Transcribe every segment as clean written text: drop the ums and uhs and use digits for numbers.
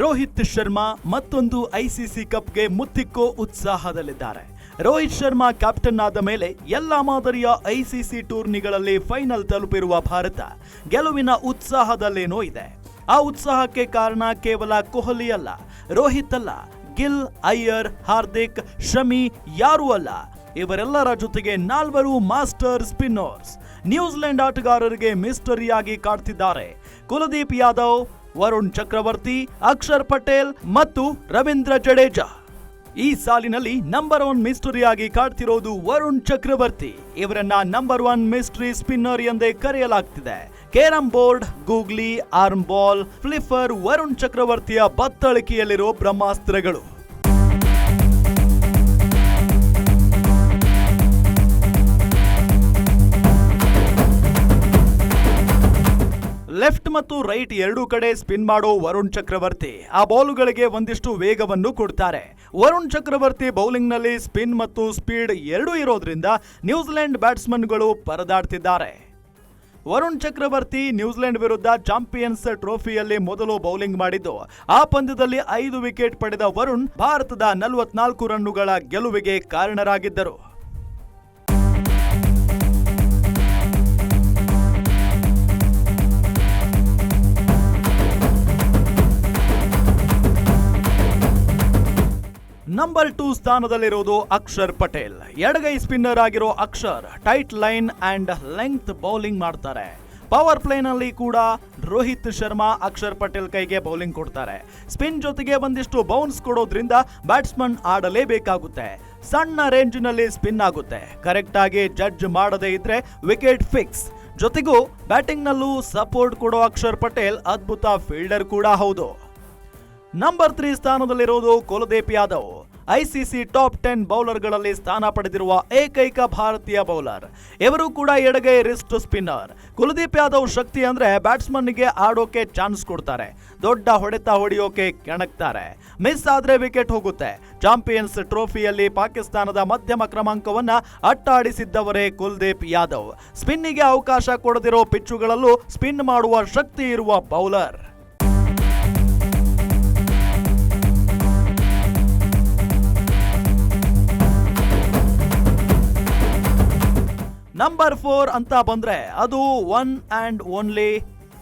ರೋಹಿತ್ ಶರ್ಮಾ ಮತ್ತೊಂದು ICC ಕಪ್ಗೆ ಮುತ್ತಿಕ್ಕೋ ಉತ್ಸಾಹದಲ್ಲಿದ್ದಾರೆ. Rohit Sharma captain ಆದ ಮೇಲೆ ಎಲ್ಲಾ ಮಾದರಿಯ ಐಸಿಸಿ ಟೂರ್ನಿಗಳಲ್ಲಿ ಫೈನಲ್ ತಲುಪಿರುವ ಭಾರತ ಗೆಲುವಿನ ಉತ್ಸಾಹದಲ್ಲೇನೋ ಇದೆ. ಆ ಉತ್ಸಾಹಕ್ಕೆ ಕಾರಣ ಕೇವಲ ಕೊಹ್ಲಿ ಅಲ್ಲ, ರೋಹಿತ್ ಅಲ್ಲ, ಗಿಲ್, ಅಯ್ಯರ್, ಹಾರ್ದಿಕ್, ಶಮಿ ಯಾರೂ ಅಲ್ಲ. ಇವರೆಲ್ಲರ ಜೊತೆಗೆ 4 ಮಾಸ್ಟರ್ ಸ್ಪಿನ್ನರ್ಸ್ ನ್ಯೂಜಿಲೆಂಡ್ ಆಟಗಾರರಿಗೆ ಮಿಸ್ಟರಿಯಾಗಿ ಕಾಡ್ತಿದ್ದಾರೆ. ಕುಲದೀಪ್ ಯಾದವ್, ವರುಣ್ ಚಕ್ರವರ್ತಿ, ಅಕ್ಷರ್ ಪಟೇಲ್ ಮತ್ತು ರವೀಂದ್ರ ಜಡೇಜಾ. ಈ ಸಾಲಿನಲ್ಲಿ ನಂಬರ್ 1 ಮಿಸ್ಟರಿಯಾಗಿ ಕಾಡ್ತಿರೋದು ವರುಣ್ ಚಕ್ರವರ್ತಿ. ಇವರನ್ನ ನಂಬರ್ 1 ಮಿಸ್ಟರಿ ಸ್ಪಿನ್ನರ್ ಎಂದೇ ಕರೆಯಲಾಗ್ತಿದೆ. Carrom board, googly, arm ball, flipper Varun ಚಕ್ರವರ್ತಿಯ ಬತ್ತಳಿಕೆಯಲ್ಲಿರೋ ಬ್ರಹ್ಮಾಸ್ತ್ರಗಳು. ಲೆಫ್ಟ್ ಮತ್ತು ರೈಟ್ ಎರಡೂ ಕಡೆ ಸ್ಪಿನ್ ಮಾಡೋ ವರುಣ್ ಚಕ್ರವರ್ತಿ ಆ ಬಾಲುಗಳಿಗೆ ಒಂದಿಷ್ಟು ವೇಗವನ್ನು ಕೊಡ್ತಾರೆ. ವರುಣ್ ಚಕ್ರವರ್ತಿ ಬೌಲಿಂಗ್ ನಲ್ಲಿ ಸ್ಪಿನ್ ಮತ್ತು ಸ್ಪೀಡ್ ಎರಡೂ ಇರೋದ್ರಿಂದ ನ್ಯೂಜಿಲೆಂಡ್ ಬ್ಯಾಟ್ಸ್ಮನ್ಗಳು ಪರದಾಡ್ತಿದ್ದಾರೆ. ವರುಣ್ ಚಕ್ರವರ್ತಿ ನ್ಯೂಜಿಲೆಂಡ್ ವಿರುದ್ಧ ಚಾಂಪಿಯನ್ಸ್ ಟ್ರೋಫಿಯಲ್ಲಿ ಮೊದಲು ಬೌಲಿಂಗ್ ಮಾಡಿದ್ದು. ಆ ಪಂದ್ಯದಲ್ಲಿ 5 ವಿಕೆಟ್ ಪಡೆದ ವರುಣ್ ಭಾರತದ 44 ರನ್ನುಗಳ ಗೆಲುವಿಗೆ ಕಾರಣರಾಗಿದ್ದರು. ನಂಬರ್ 2 ಸ್ಥಾನದಲ್ಲಿರೋದು ಅಕ್ಷರ್ ಪಟೇಲ್. ಎಡಗೈ ಸ್ಪಿನ್ನರ್ ಆಗಿರೋ Akshar tight line and length bowling ಮಾಡ್ತಾರೆ. ಪವರ್ ಪ್ಲೇನಲ್ಲಿ ಕೂಡ ರೋಹಿತ್ ಶರ್ಮಾ ಅಕ್ಷರ್ ಪಟೇಲ್ ಕೈಗೆ ಬೌಲಿಂಗ್ ಕೊಡ್ತಾರೆ. ಸ್ಪಿನ್ ಜೊತೆಗೆ ಒಂದಿಷ್ಟು ಬೌನ್ಸ್ ಕೊಡೋದ್ರಿಂದ ಬ್ಯಾಟ್ಸ್ಮನ್ ಆಡಲೇಬೇಕಾಗುತ್ತೆ. ಸಣ್ಣ ರೇಂಜ್ನಲ್ಲಿ ಸ್ಪಿನ್ ಆಗುತ್ತೆ. ಕರೆಕ್ಟ್ ಆಗಿ ಜಡ್ಜ್ ಮಾಡದೇ ಇದ್ರೆ ವಿಕೆಟ್ ಫಿಕ್ಸ್. ಜೊತೆಗೂ ಬ್ಯಾಟಿಂಗ್ ನಲ್ಲೂ ಸಪೋರ್ಟ್ ಕೊಡೋ ಅಕ್ಷರ್ ಪಟೇಲ್ ಅದ್ಭುತ ಫೀಲ್ಡರ್ ಕೂಡ ಹೌದು. ನಂಬರ್ 3 ಸ್ಥಾನದಲ್ಲಿರೋದು ಕುಲದೀಪ್ ಯಾದವ್. ಐಸಿಸಿ ಟಾಪ್ 10 ಬೌಲರ್ಗಳಲ್ಲಿ ಸ್ಥಾನ ಪಡೆದಿರುವ ಏಕೈಕ ಭಾರತೀಯ ಬೌಲರ್. ಇವರು ಕೂಡ ಎಡಗೈ ರಿಸ್ಟ್ ಸ್ಪಿನ್ನರ್. ಕುಲದೀಪ್ ಯಾದವ್ ಶಕ್ತಿ ಅಂದ್ರೆ ಬ್ಯಾಟ್ಸ್ಮನ್ಗೆ ಆಡೋಕೆ ಚಾನ್ಸ್ ಕೊಡ್ತಾರೆ, ದೊಡ್ಡ ಹೊಡೆತ ಹೊಡೆಯೋಕೆ ಕೆಣಕ್ತಾರೆ. ಮಿಸ್ ಆದ್ರೆ ವಿಕೆಟ್ ಹೋಗುತ್ತೆ. ಚಾಂಪಿಯನ್ಸ್ ಟ್ರೋಫಿಯಲ್ಲಿ ಪಾಕಿಸ್ತಾನದ ಮಧ್ಯಮ ಕ್ರಮಾಂಕವನ್ನ ಅಟ್ಟಾಡಿಸಿದ್ದವರೇ ಕುಲದೀಪ್ ಯಾದವ್. ಸ್ಪಿನ್ನಿಗೆ ಅವಕಾಶ ಕೊಡದಿರೋ ಪಿಚ್ಚುಗಳಲ್ಲೂ ಸ್ಪಿನ್ ಮಾಡುವ ಶಕ್ತಿ ಇರುವ ಬೌಲರ್. ನಂಬರ್ 4 ಅಂತ ಬಂದ್ರೆ ಅದು one and only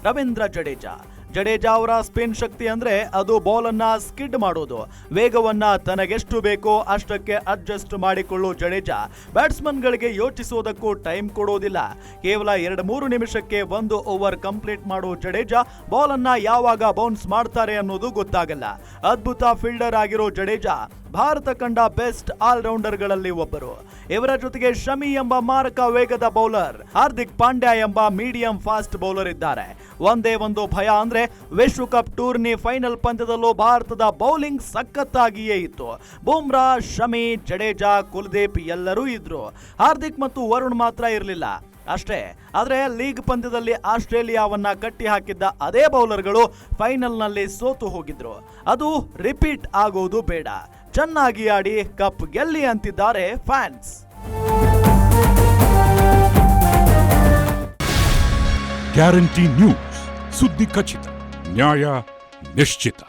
Ravindra Jadeja. Jadeja ಅವರ ಸ್ಪಿನ್ ಶಕ್ತಿ ಅಂದ್ರೆ ಅದು ಬಾಲ್ ಅನ್ನ ಸ್ಕಿಡ್ ಮಾಡೋದು. ವೇಗವನ್ನ ತನಗೆಷ್ಟು ಬೇಕೋ ಅಷ್ಟಕ್ಕೆ ಅಡ್ಜಸ್ಟ್ ಮಾಡಿಕೊಳ್ಳೋ ಜಡೇಜಾ ಬ್ಯಾಟ್ಸ್ಮನ್ ಗಳಿಗೆ ಯೋಚಿಸೋದಕ್ಕೂ ಟೈಮ್ ಕೊಡೋದಿಲ್ಲ. ಕೇವಲ 2-3 ನಿಮಿಷಕ್ಕೆ 1 ಓವರ್ ಕಂಪ್ಲೀಟ್ ಮಾಡೋ ಜಡೇಜಾ ಬಾಲ್ ಅನ್ನ ಯಾವಾಗ ಬೌನ್ಸ್ ಮಾಡ್ತಾರೆ ಅನ್ನೋದು ಗೊತ್ತಾಗಲ್ಲ. ಅದ್ಭುತ ಫೀಲ್ಡರ್ ಆಗಿರೋ ಜಡೇಜಾ ಭಾರತ ಕಂಡ ಬೆಸ್ಟ್ ಆಲ್ರೌಂಡರ್ ಗಳಲ್ಲಿ ಒಬ್ಬರು. ಇವರ ಜೊತೆಗೆ ಶಮಿ ಎಂಬ ಮಾರಕ ವೇಗದ ಬೌಲರ್, ಹಾರ್ದಿಕ್ ಪಾಂಡ್ಯ ಎಂಬ ಮೀಡಿಯಂ ಫಾಸ್ಟ್ ಬೌಲರ್ ಇದ್ದಾರೆ. ಒಂದೇ ಒಂದು ಭಯ ಅಂದ್ರೆ ವಿಶ್ವಕಪ್ ಟೂರ್ನಿ ಫೈನಲ್ ಪಂದ್ಯದಲ್ಲೂ ಭಾರತದ ಬೌಲಿಂಗ್ ಸಖತ್ತಾಗಿಯೇ ಇತ್ತು. ಬೂಮ್ರಾ, ಶಮಿ, ಜಡೇಜಾ, ಕುಲದೀಪ್ ಎಲ್ಲರೂ ಇದ್ರು. ಹಾರ್ದಿಕ್ ಮತ್ತು ವರುಣ್ ಮಾತ್ರ ಇರಲಿಲ್ಲ ಅಷ್ಟೇ. ಆದ್ರೆ ಲೀಗ್ ಪಂದ್ಯದಲ್ಲಿ ಆಸ್ಟ್ರೇಲಿಯಾವನ್ನ ಕಟ್ಟಿ ಹಾಕಿದ್ದ ಅದೇ ಬೌಲರ್ಗಳು ಫೈನಲ್ ನಲ್ಲಿ ಸೋತು ಹೋಗಿದ್ರು. ಅದು ರಿಪೀಟ್ ಆಗೋದು ಬೇಡ. ಚೆನ್ನಾಗಿ ಆಡಿ ಕಪ್ ಗೆಲ್ಲಿ ಅಂತಿದ್ದಾರೆ ಫ್ಯಾನ್ಸ್. ಗ್ಯಾರಂಟಿ ನ್ಯೂಸ್, ಸುದ್ದಿ ಖಚಿತ, ನ್ಯಾಯ ನಿಶ್ಚಿತ.